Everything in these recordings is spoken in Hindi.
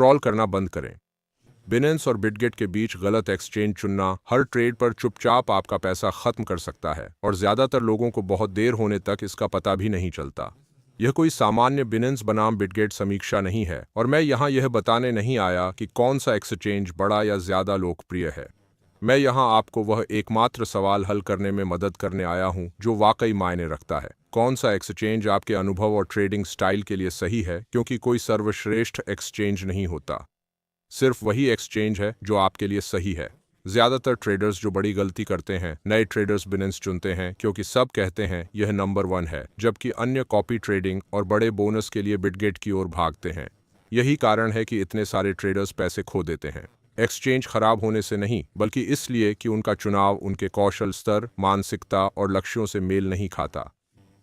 स्क्रॉल करना बंद करें। बिनेंस और बिटगेट के बीच गलत एक्सचेंज चुनना हर ट्रेड पर चुपचाप आपका पैसा खत्म कर सकता है और ज़्यादातर लोगों को बहुत देर होने तक इसका पता भी नहीं चलता। यह कोई सामान्य बिनेंस बनाम बिटगेट समीक्षा नहीं है और मैं यहाँ यह बताने नहीं आया कि कौन सा एक्सचेंज बड़ा या ज़्यादा लोकप्रिय है। मैं यहाँ आपको वह एकमात्र सवाल हल करने में मदद करने आया हूँ जो वाकई मायने रखता है। कौन सा एक्सचेंज आपके अनुभव और ट्रेडिंग स्टाइल के लिए सही है, क्योंकि कोई सर्वश्रेष्ठ एक्सचेंज नहीं होता। सिर्फ वही एक्सचेंज है जो आपके लिए सही है। ज़्यादातर ट्रेडर्स जो बड़ी गलती करते हैं, नए ट्रेडर्स बिनेंस चुनते हैं क्योंकि सब कहते हैं यह नंबर 1 है, जबकि अन्य कॉपी ट्रेडिंग और बड़े बोनस के लिए बिटगेट की ओर भागते हैं। यही कारण है कि इतने सारे ट्रेडर्स पैसे खो देते हैं। एक्सचेंज खराब होने से नहीं, बल्कि इसलिए कि उनका चुनाव उनके कौशल स्तर, मानसिकता और लक्ष्यों से मेल नहीं खाता।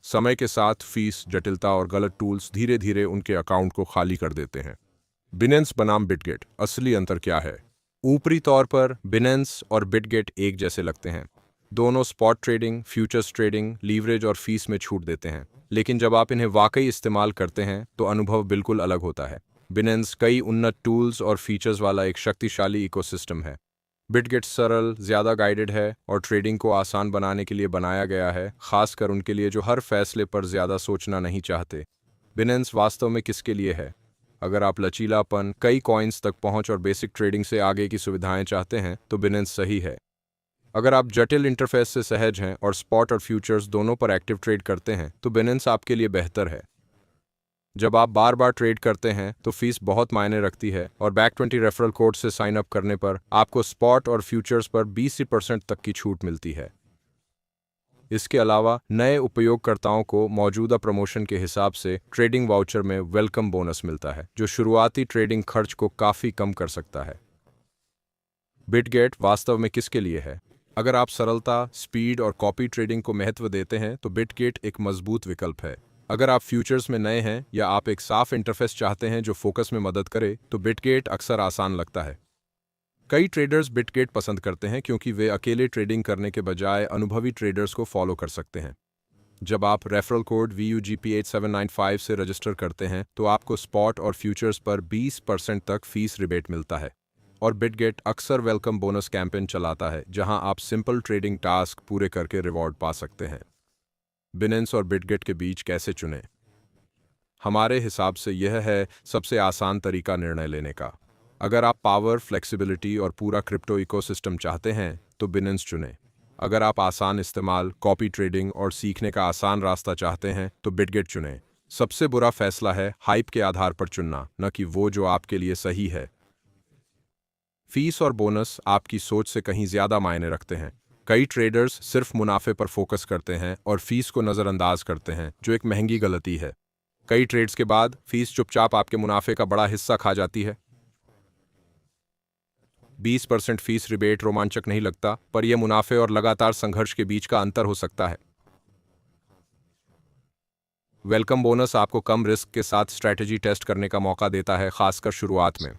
समय के साथ फीस, जटिलता और गलत टूल्स धीरे धीरे उनके अकाउंट को खाली कर देते हैं। बिनेंस बनाम बिटगेट, असली अंतर क्या है? ऊपरी तौर पर बिनेंस और बिटगेट एक जैसे लगते हैं। दोनों spot trading, futures trading, leverage और फीस में छूट देते हैं। लेकिन जब आप इन्हें वाकई इस्तेमाल करते हैं तो अनुभव बिल्कुल अलग होता है। बिनेंस कई उन्नत टूल्स और फीचर्स वाला एक शक्तिशाली इकोसिस्टम है। बिटगेट सरल, ज़्यादा गाइडेड है और ट्रेडिंग को आसान बनाने के लिए बनाया गया है, खासकर उनके लिए जो हर फैसले पर ज़्यादा सोचना नहीं चाहते। बिनेंस वास्तव में किसके लिए है? अगर आप लचीलापन, कई कॉइन्स तक पहुंच और बेसिक ट्रेडिंग से आगे की सुविधाएं चाहते हैं तो बिनेंस सही है। अगर आप जटिल इंटरफेस से सहज हैं और स्पॉट और फ्यूचर्स दोनों पर एक्टिव ट्रेड करते हैं तो बिनेंस आपके लिए बेहतर है। जब आप बार बार ट्रेड करते हैं तो फीस बहुत मायने रखती है और बैक 20 रेफरल कोड से साइन अप करने पर आपको स्पॉट और फ्यूचर्स पर 20% तक की छूट मिलती है। इसके अलावा नए उपयोगकर्ताओं को मौजूदा प्रमोशन के हिसाब से ट्रेडिंग वाउचर में वेलकम बोनस मिलता है, जो शुरुआती ट्रेडिंग खर्च को काफ़ी कम कर सकता है। बिटगेट वास्तव में किसके लिए है? अगर आप सरलता, स्पीड और कॉपी ट्रेडिंग को महत्व देते हैं तो बिटगेट एक मजबूत विकल्प है। अगर आप फ्यूचर्स में नए हैं या आप एक साफ इंटरफेस चाहते हैं जो फोकस में मदद करे तो बिटगेट अक्सर आसान लगता है। कई ट्रेडर्स बिटगेट पसंद करते हैं क्योंकि वे अकेले ट्रेडिंग करने के बजाय अनुभवी ट्रेडर्स को फॉलो कर सकते हैं। जब आप रेफरल कोड VUGP8795 से रजिस्टर करते हैं तो आपको स्पॉट और फ्यूचर्स पर 20% तक फीस रिबेट मिलता है। और बिटगेट अक्सर वेलकम बोनस कैंपेन चलाता है जहां आप सिंपल ट्रेडिंग टास्क पूरे करके रिवॉर्ड पा सकते हैं। बिनेंस और बिटगेट के बीच कैसे चुनें? हमारे हिसाब से यह है सबसे आसान तरीका निर्णय लेने का। अगर आप पावर, फ्लेक्सिबिलिटी और पूरा क्रिप्टो इकोसिस्टम चाहते हैं तो बिनेंस चुनें। अगर आप आसान इस्तेमाल, कॉपी ट्रेडिंग और सीखने का आसान रास्ता चाहते हैं तो बिटगेट चुनें। सबसे बुरा फैसला है हाइप के आधार पर चुनना, न कि वो जो आपके लिए सही है। फीस और बोनस आपकी सोच से कहीं ज़्यादा मायने रखते हैं। कई ट्रेडर्स सिर्फ मुनाफे पर फोकस करते हैं और फीस को नज़रअंदाज करते हैं, जो एक महंगी गलती है। कई ट्रेड्स के बाद फीस चुपचाप आपके मुनाफे का बड़ा हिस्सा खा जाती है। 20% फीस रिबेट रोमांचक नहीं लगता, पर यह मुनाफे और लगातार संघर्ष के बीच का अंतर हो सकता है। वेलकम बोनस आपको कम रिस्क के साथ स्ट्रैटेजी टेस्ट करने का मौका देता है, खासकर शुरुआत में।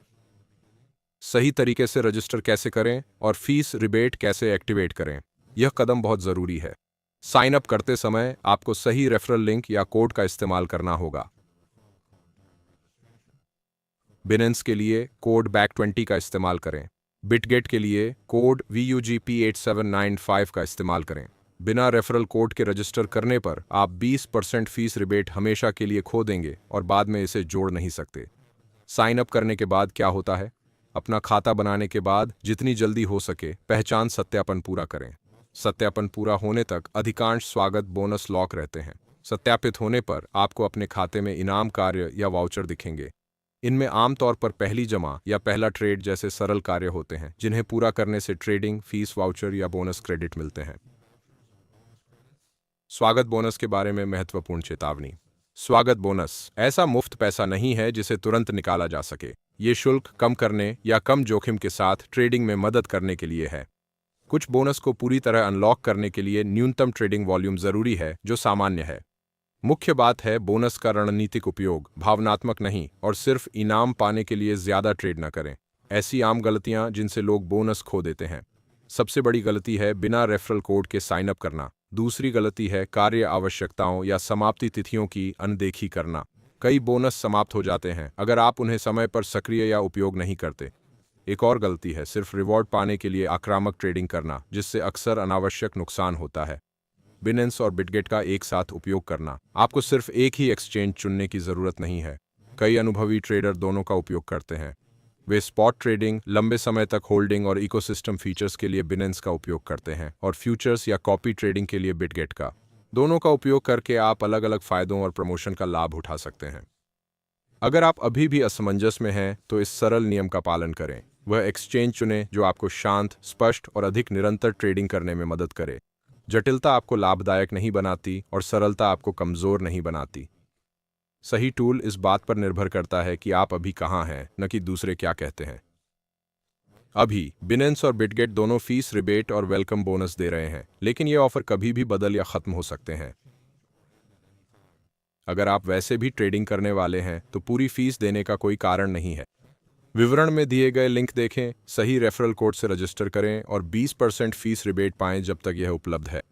सही तरीके से रजिस्टर कैसे करें और फीस रिबेट कैसे एक्टिवेट करें, यह कदम बहुत ज़रूरी है। साइन अप करते समय आपको सही रेफरल लिंक या कोड का इस्तेमाल करना होगा। बिनेंस के लिए कोड BACK20 का इस्तेमाल करें। बिटगेट के लिए कोड VUGP8795 का इस्तेमाल करें। बिना रेफरल कोड के रजिस्टर करने पर आप 20% फीस रिबेट हमेशा के लिए खो देंगे और बाद में इसे जोड़ नहीं सकते। साइन अप करने के बाद क्या होता है? अपना खाता बनाने के बाद जितनी जल्दी हो सके पहचान सत्यापन पूरा करें। सत्यापन पूरा होने तक अधिकांश स्वागत बोनस लॉक रहते हैं। सत्यापित होने पर आपको अपने खाते में इनाम कार्य या वाउचर दिखेंगे। इनमें आमतौर पर पहली जमा या पहला ट्रेड जैसे सरल कार्य होते हैं, जिन्हें पूरा करने से ट्रेडिंग, फीस, वाउचर या बोनस क्रेडिट मिलते हैं। स्वागत बोनस के बारे में महत्वपूर्ण चेतावनी। स्वागत बोनस ऐसा मुफ्त पैसा नहीं है जिसे तुरंत निकाला जा सके। ये शुल्क कम करने या कम जोखिम के साथ ट्रेडिंग में मदद करने के लिए है। कुछ बोनस को पूरी तरह अनलॉक करने के लिए न्यूनतम ट्रेडिंग वॉल्यूम जरूरी है, जो सामान्य है। मुख्य बात है बोनस का रणनीतिक उपयोग, भावनात्मक नहीं, और सिर्फ इनाम पाने के लिए ज्यादा ट्रेड न करें। ऐसी आम गलतियां जिनसे लोग बोनस खो देते हैं। सबसे बड़ी गलती है बिना रेफरल कोड के साइन अप करना। दूसरी गलती है कार्य आवश्यकताओं या समाप्ति तिथियों की अनदेखी करना। कई बोनस समाप्त हो जाते हैं अगर आप उन्हें समय पर सक्रिय या उपयोग नहीं करते। एक और गलती है सिर्फ रिवॉर्ड पाने के लिए आक्रामक ट्रेडिंग करना, जिससे अक्सर अनावश्यक नुकसान होता है। बिनेंस और बिटगेट का एक साथ उपयोग करना। आपको सिर्फ एक ही एक्सचेंज चुनने की ज़रूरत नहीं है। कई अनुभवी ट्रेडर दोनों का उपयोग करते हैं। वे स्पॉट ट्रेडिंग, लंबे समय तक होल्डिंग और इकोसिस्टम फीचर्स के लिए बिनेंस का उपयोग करते हैं और फ्यूचर्स या कॉपी ट्रेडिंग के लिए बिटगेट का। दोनों का उपयोग करके आप अलग अलग फ़ायदों और प्रमोशन का लाभ उठा सकते हैं। अगर आप अभी भी असमंजस में हैं तो इस सरल नियम का पालन करें। वह एक्सचेंज चुनें जो आपको शांत, स्पष्ट और अधिक निरंतर ट्रेडिंग करने में मदद करे। जटिलता आपको लाभदायक नहीं बनाती और सरलता आपको कमज़ोर नहीं बनाती। सही टूल इस बात पर निर्भर करता है कि आप अभी कहाँ हैं, न कि दूसरे क्या कहते हैं। अभी बिनेंस और बिटगेट दोनों फीस रिबेट और वेलकम बोनस दे रहे हैं, लेकिन ये ऑफर कभी भी बदल या ख़त्म हो सकते हैं। अगर आप वैसे भी ट्रेडिंग करने वाले हैं तो पूरी फीस देने का कोई कारण नहीं है। विवरण में दिए गए लिंक देखें, सही रेफरल कोड से रजिस्टर करें और 20% फीस रिबेट पाएं जब तक यह उपलब्ध है।